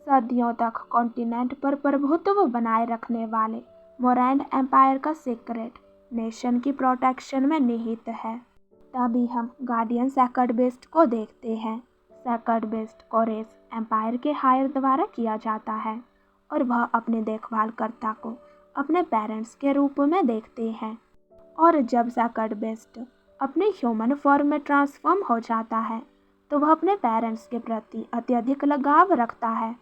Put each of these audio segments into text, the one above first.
सदियों तक कॉन्टिनेंट पर प्रभुत्व बनाए रखने वाले मोरैंड एम्पायर का सीक्रेट नेशन की प्रोटेक्शन में निहित है। तभी हम गार्डियन सैकर्ड बेस्ट को देखते हैं। सैकर्ड बेस्ट को रेस एम्पायर के हायर द्वारा किया जाता है और वह अपने देखभालकर्ता को अपने पेरेंट्स के रूप में देखते हैं। और जब सैकर्ड बेस्ट अपने ह्यूमन फॉर्म में ट्रांसफॉर्म हो जाता है तो वह अपने पेरेंट्स के प्रति अत्यधिक लगाव रखता है।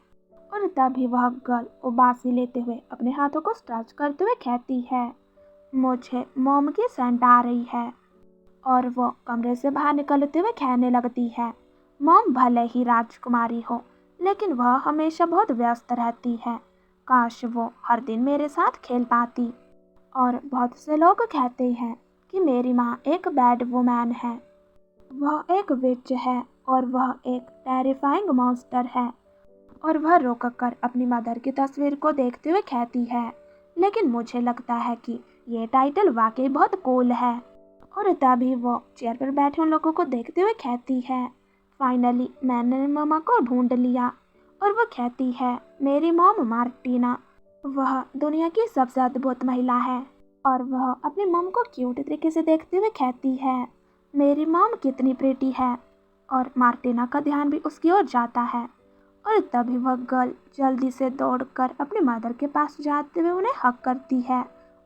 और तभी वह गर्ल उबासी लेते हुए अपने हाथों को स्ट्रेच करते हुए कहती है, मुझे मॉम की सेंट आ रही है। और वो कमरे से बाहर निकलते हुए कहने लगती है, मॉम भले ही राजकुमारी हो लेकिन वह हमेशा बहुत व्यस्त रहती है। काश वो हर दिन मेरे साथ खेल पाती। और बहुत से लोग कहते हैं कि मेरी माँ एक बैड वुमैन है। वह एक विच है और वह एक टेरिफाइंग मॉन्स्टर है। और वह रुक कर अपनी मदर की तस्वीर को देखते हुए कहती है, लेकिन मुझे लगता है कि ये टाइटल वाकई बहुत कूल है। और तभी वो चेयर पर बैठे उन लोगों को देखते हुए कहती है, फाइनली मैंने मम्मा को ढूंढ लिया। और वो कहती है, मेरी मॉम मार्टिना, वह दुनिया की सबसे अद्भुत महिला है। और वह अपनी मॉम को क्यूट तरीके से देखते हुए कहती है, मेरी मॉम कितनी प्रीटी है। और मार्टिना का ध्यान भी उसकी ओर जाता है। और तभी वह गर्ल जल्दी से दौड़कर अपनी मदर के पास जाते हुए उन्हें हक करती है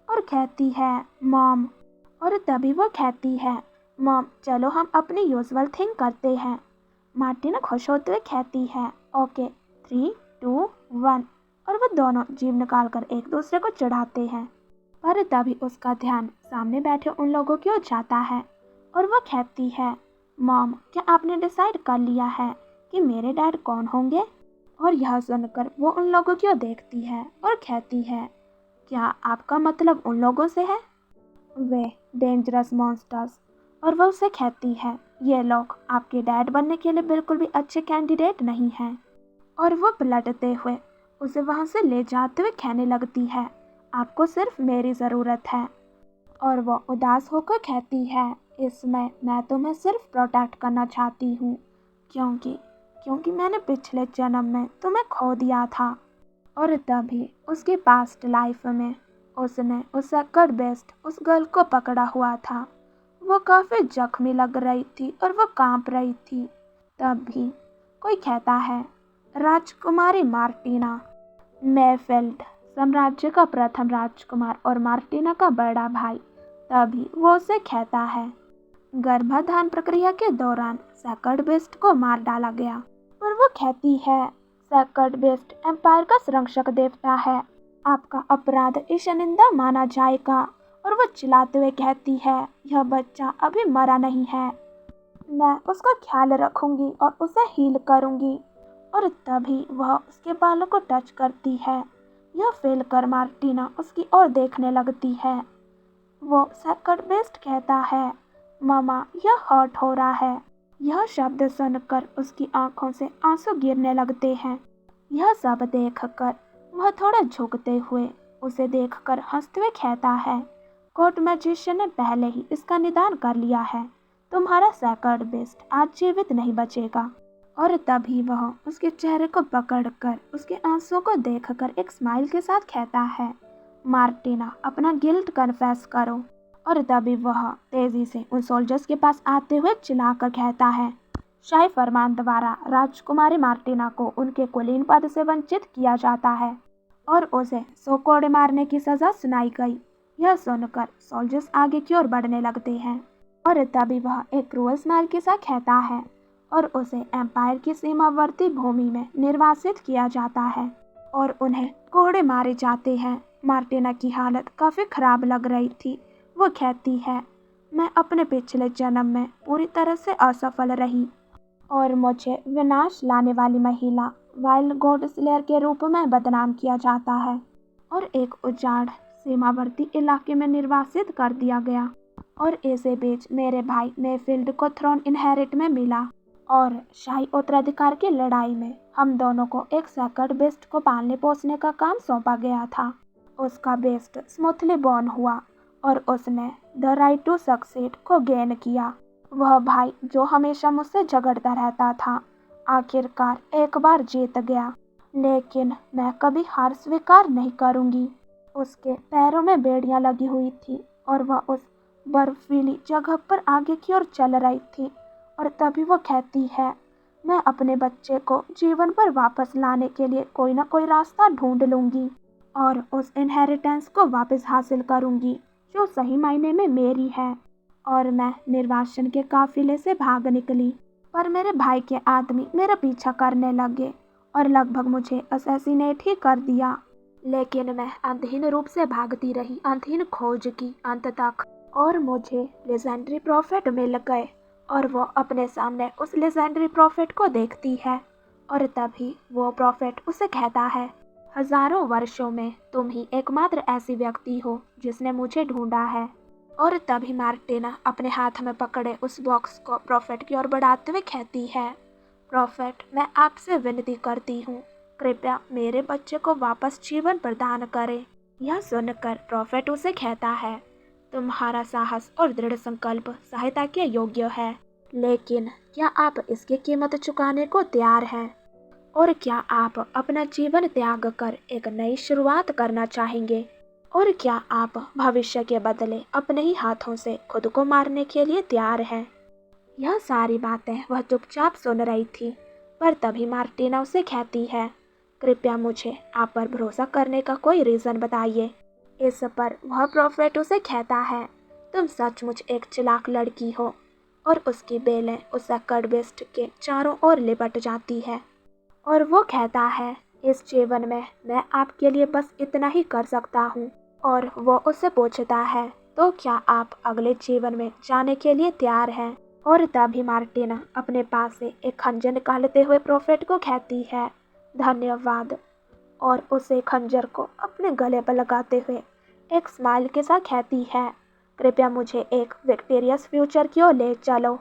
और कहती है, मॉम। और तभी वो कहती है, मॉम चलो हम अपनी यूजुअल थिंग करते हैं। मार्टिना खुश होते हुए कहती है, ओके 3, 2, 1। और वो दोनों जीभ निकाल कर एक दूसरे को चढ़ाते हैं। पर तभी उसका ध्यान सामने बैठे उन लोगों की ओर जाता है और वो कहती है, मॉम क्या आपने डिसाइड कर लिया है कि मेरे डैड कौन होंगे। और यह सुनकर वो उन लोगों की ओर देखती है और कहती है, क्या आपका मतलब उन लोगों से है, वे डेंजरस मॉन्स्टर्स। और वह उसे कहती है, ये लोग आपके डैड बनने के लिए बिल्कुल भी अच्छे कैंडिडेट नहीं हैं। और वो पलटते हुए उसे वहाँ से ले जाते हुए कहने लगती है, आपको सिर्फ मेरी ज़रूरत है। और वो उदास होकर कहती है, इसमें मैं तुम्हें सिर्फ प्रोटेक्ट करना चाहती हूँ क्योंकि मैंने पिछले जन्म में तुम्हें खो दिया था। और तभी उसकी पास्ट लाइफ में उसने उस सैकर्ड बेस्ट उस गर्ल को पकड़ा हुआ था। वो काफ़ी जख्मी लग रही थी और वो कांप रही थी। तभी कोई कहता है, राजकुमारी मार्टिना, मेफिल्ड साम्राज्य का प्रथम राजकुमार और मार्टिना का बड़ा भाई। तभी वो उसे कहता है, गर्भाधान प्रक्रिया के दौरान सैकर्ड बेस्ट को मार डाला गया। और वो कहती है, सैकर्ड बेस्ट एम्पायर का संरक्षक देवता है, आपका अपराध ईशनिंदा माना जाएगा। और वो चिल्लाते हुए कहती है, यह बच्चा अभी मरा नहीं है, मैं उसका ख्याल रखूंगी और उसे हील करूंगी। और तभी वह उसके बालों को टच करती है। यह फील कर मार्टिना उसकी ओर देखने लगती है। वो सैकर्ड बेस्ट कहता है, मामा यह हर्ट हो रहा है। यह शब्द सुनकर उसकी आंखों से आंसू गिरने लगते हैं। यह सब देखकर वह थोड़ा झुकते हुए उसे देखकर हंसते हुए कहता है, कोर्ट मैजिशियन ने पहले ही इसका निदान कर लिया है, तुम्हारा सैकर्ड बेस्ट आज जीवित नहीं बचेगा। और तभी वह उसके चेहरे को पकड़कर उसके आंसुओं को देखकर एक स्माइल के साथ कहता है, मार्टिना अपना गिल्ट कन्फेस करो। और तभी वह तेजी से उन सोल्जर्स के पास आते हुए चिल्लाकर कहता है, शाही फरमान द्वारा राजकुमारी मार्टिना को उनके कुलीन पद से वंचित किया जाता है और उसे 100 कोड़े मारने की सजा सुनाई गई। यह सुनकर सोल्जर्स आगे की ओर बढ़ने लगते हैं। और तभी वह एक क्रूअल स्माइल के साथ कहता है और उसे एम्पायर की सीमावर्ती भूमि में निर्वासित किया जाता है और उन्हें कोड़े मारे जाते हैं। मार्टिना की हालत काफ़ी खराब लग रही थी। वो कहती है, मैं अपने पिछले जन्म में पूरी तरह से असफल रही और मुझे विनाश लाने वाली महिला वाइल्ड गॉड स्लेयर के रूप में बदनाम किया जाता है और एक उजाड़ सीमावर्ती इलाके में निर्वासित कर दिया गया। और इसी बीच मेरे भाई मेफिल्ड को थ्रोन इनहेरिट में मिला और शाही उत्तराधिकार की लड़ाई में हम दोनों को एक सैकर्ड बेस्ट को पालने पोसने का काम सौंपा गया था। उसका बेस्ट स्मूथली बॉर्न हुआ और उसने द राइट टू सक्सीड को गेन किया। वह भाई जो हमेशा मुझसे झगड़ता रहता था आखिरकार एक बार जीत गया। लेकिन मैं कभी हार स्वीकार नहीं करूंगी। उसके पैरों में बेड़ियां लगी हुई थी और वह उस बर्फीली जगह पर आगे की ओर चल रही थी। और तभी वो कहती है, मैं अपने बच्चे को जीवन पर वापस लाने के लिए कोई ना कोई रास्ता ढूंढ लूंगी और उस इनहेरिटेंस को वापस हासिल करूंगी जो सही मायने में मेरी है। और मैं निर्वासन के काफिले से भाग निकली, पर मेरे भाई के आदमी मेरा पीछा करने लगे और लगभग मुझे असैसिनेट ही कर दिया। लेकिन मैं अंतहीन रूप से भागती रही, अंतहीन खोज की अंत तक, और मुझे लेजेंडरी प्रॉफिट मिल गए। और वो अपने सामने उस लेजेंडरी प्रॉफिट को देखती है और तभी वो प्रॉफिट उसे कहता है, हजारों वर्षों में तुम ही एकमात्र ऐसी व्यक्ति हो जिसने मुझे ढूंढा है। और तभी मार्टिना अपने हाथ में पकड़े उस बॉक्स को प्रॉफिट की ओर बढ़ाते हुए कहती है, प्रॉफिट, मैं आपसे विनती करती हूँ, कृपया मेरे बच्चे को वापस जीवन प्रदान करें। यह सुनकर प्रॉफिट उसे कहता है, तुम्हारा साहस और दृढ़ संकल्प सहायता के योग्य है, लेकिन क्या आप इसकी कीमत चुकाने को तैयार हैं? और क्या आप अपना जीवन त्याग कर एक नई शुरुआत करना चाहेंगे? और क्या आप भविष्य के बदले अपने ही हाथों से खुद को मारने के लिए तैयार हैं? यह सारी बातें वह चुपचाप सुन रही थी, पर तभी मार्टिना उसे कहती है, कृपया मुझे आप पर भरोसा करने का कोई रीज़न बताइए। इस पर वह प्रॉफिट उसे कहता है, तुम सचमुच एक चालाक लड़की हो। और उसकी बेलें उस सकड़बेस्ट के चारों ओर लिपट जाती है और वो कहता है, इस जीवन में मैं आपके लिए बस इतना ही कर सकता हूँ। और वो उससे पूछता है, तो क्या आप अगले जीवन में जाने के लिए तैयार हैं? और तभी मार्टिना अपने पास से एक खंजर निकालते हुए प्रॉफिट को कहती है, धन्यवाद। और उसे खंजर को अपने गले पर लगाते हुए एक स्माइल के साथ कहती है, कृपया मुझे एक विक्टोरियस फ्यूचर की ओर ले चलो।